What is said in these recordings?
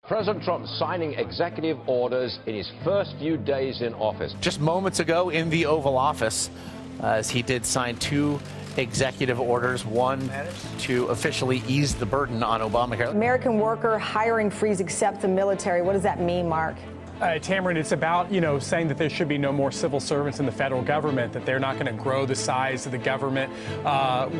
President Trump signing executive orders in his first few days in office. Just moments ago in the Oval Office, as he did sign two executive orders, one to officially ease the burden on Obamacare. American worker hiring freeze except the military. What does that mean, Mark? Tamron, it's about, saying that there should be no more civil servants in the federal government, that they're not going to grow the size of the government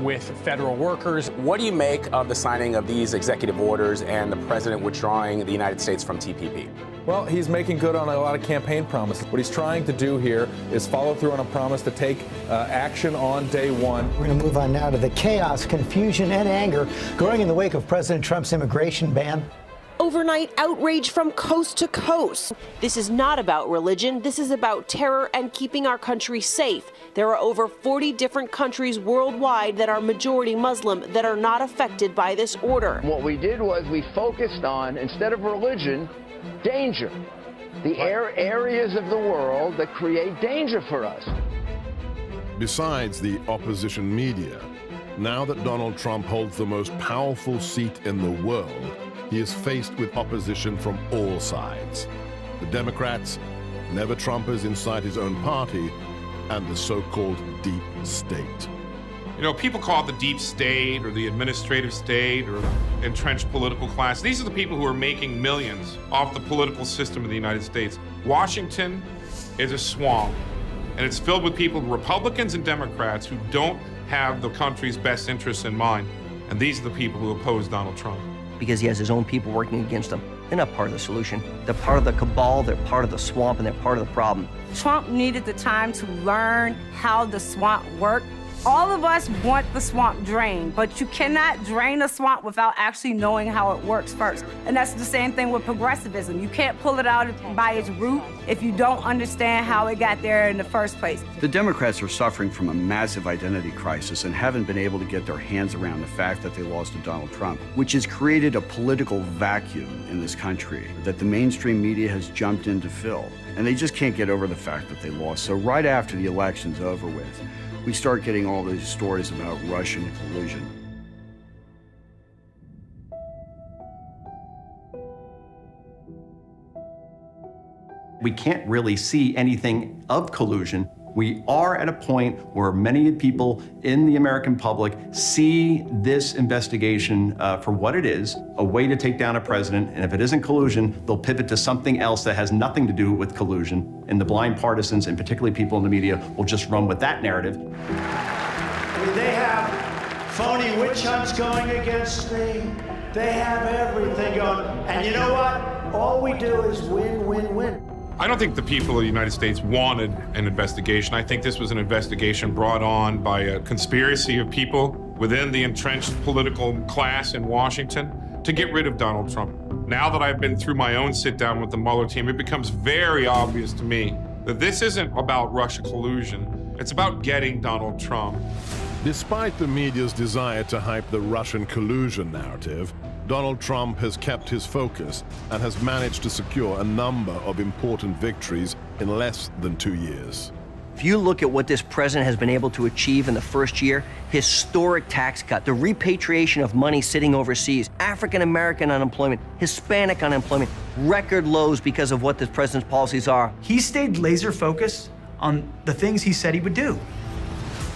with federal workers. What do you make of the signing of these executive orders and the president withdrawing the United States from TPP? Well, he's making good on a lot of campaign promises. What he's trying to do here is follow through on a promise to take action on day one. We're going to move on now to the chaos, confusion, and anger growing in the wake of President Trump's immigration ban. Overnight outrage from coast to coast. This is not about religion. This is about terror and keeping our country safe. There are over 40 different countries worldwide that are majority Muslim that are not affected by this order. What we did was we focused on, instead of religion, danger. The areas of the world that create danger for us. Besides the opposition media, now that Donald Trump holds the most powerful seat in the world, he is faced with opposition from all sides. The Democrats, never-Trumpers inside his own party, and the so-called deep state. People call it the deep state or the administrative state or the entrenched political class. These are the people who are making millions off the political system of the United States. Washington is a swamp, and it's filled with people, Republicans and Democrats, who don't have the country's best interests in mind. And these are the people who oppose Donald Trump. Because he has his own people working against him. They're not part of the solution. They're part of the cabal, they're part of the swamp, and they're part of the problem. Trump needed the time to learn how the swamp worked. All of us want the swamp drained, but you cannot drain a swamp without actually knowing how it works first. And that's the same thing with progressivism. You can't pull it out by its root if you don't understand how it got there in the first place. The Democrats are suffering from a massive identity crisis and haven't been able to get their hands around the fact that they lost to Donald Trump, which has created a political vacuum in this country that the mainstream media has jumped in to fill. And they just can't get over the fact that they lost. So right after the election's over with, we start getting all these stories about Russian collusion. We can't really see anything of collusion. We are at a point where many people in the American public see this investigation for what it is, a way to take down a president, and if it isn't collusion, they'll pivot to something else that has nothing to do with collusion, and the blind partisans, and particularly people in the media, will just run with that narrative. They have phony witch hunts going against me. They have everything going, and you know what? All we do is win, win, win. I don't think the people of the United States wanted an investigation. I think this was an investigation brought on by a conspiracy of people within the entrenched political class in Washington to get rid of Donald Trump. Now that I've been through my own sit-down with the Mueller team, it becomes very obvious to me that this isn't about Russia collusion. It's about getting Donald Trump. Despite the media's desire to hype the Russian collusion narrative, Donald Trump has kept his focus and has managed to secure a number of important victories in less than 2 years. If you look at what this president has been able to achieve in the first year, historic tax cut, the repatriation of money sitting overseas, African-American unemployment, Hispanic unemployment, record lows because of what this president's policies are. He stayed laser focused on the things he said he would do,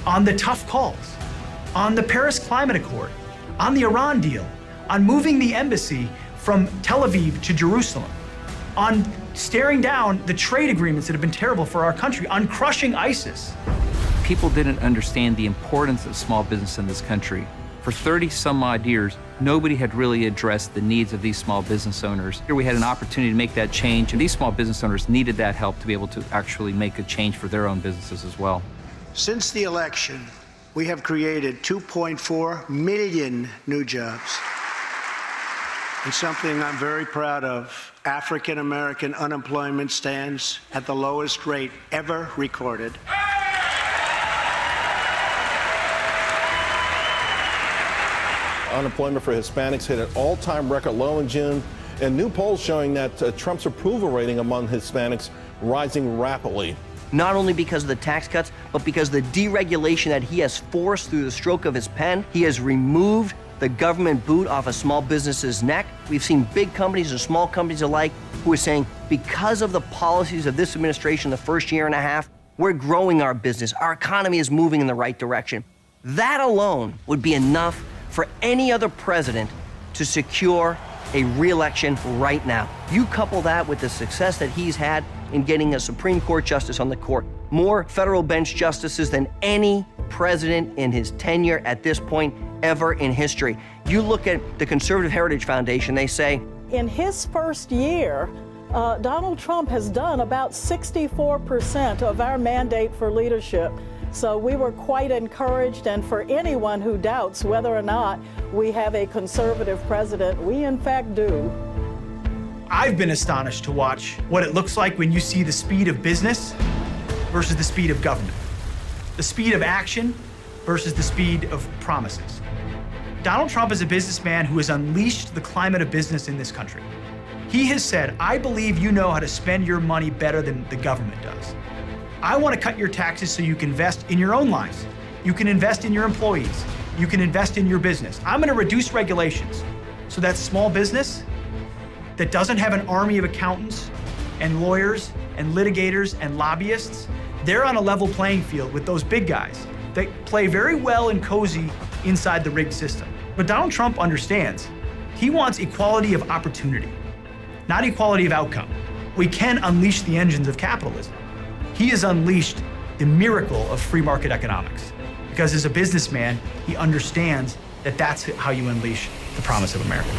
on the tough calls, on the Paris Climate Accord, on the Iran deal, on moving the embassy from Tel Aviv to Jerusalem, on staring down the trade agreements that have been terrible for our country, on crushing ISIS. People didn't understand the importance of small business in this country. For 30 some odd years, nobody had really addressed the needs of these small business owners. Here we had an opportunity to make that change, and these small business owners needed that help to be able to actually make a change for their own businesses as well. Since the election, we have created 2.4 million new jobs. And something I'm very proud of, African-American unemployment stands at the lowest rate ever recorded. Unemployment for Hispanics hit an all-time record low in June, and new polls showing that Trump's approval rating among Hispanics rising rapidly. not only because of the tax cuts, but because of the deregulation that he has forced through the stroke of his pen. He has removed the government boot off of small businesses' neck. We've seen big companies and small companies alike who are saying, because of the policies of this administration the first year and a half, we're growing our business. Our economy is moving in the right direction. That alone would be enough for any other president to secure a re-election right now. You couple that with the success that he's had in getting a Supreme Court justice on the court, more federal bench justices than any president in his tenure at this point ever in history. You look at the Conservative Heritage Foundation, they say, in his first year, Donald Trump has done about 64% of our mandate for leadership. So we were quite encouraged, and for anyone who doubts whether or not we have a conservative president, we in fact do. I've been astonished to watch what it looks like when you see the speed of business versus the speed of government, the speed of action versus the speed of promises. Donald Trump is a businessman who has unleashed the climate of business in this country. He has said, I believe you know how to spend your money better than the government does. I want to cut your taxes so you can invest in your own lives. You can invest in your employees. You can invest in your business. I'm going to reduce regulations so that small business that doesn't have an army of accountants and lawyers and litigators and lobbyists, they're on a level playing field with those big guys that play very well and cozy inside the rigged system. But Donald Trump understands he wants equality of opportunity, not equality of outcome. We can unleash the engines of capitalism. He has unleashed the miracle of free market economics because as a businessman, he understands that that's how you unleash the promise of America.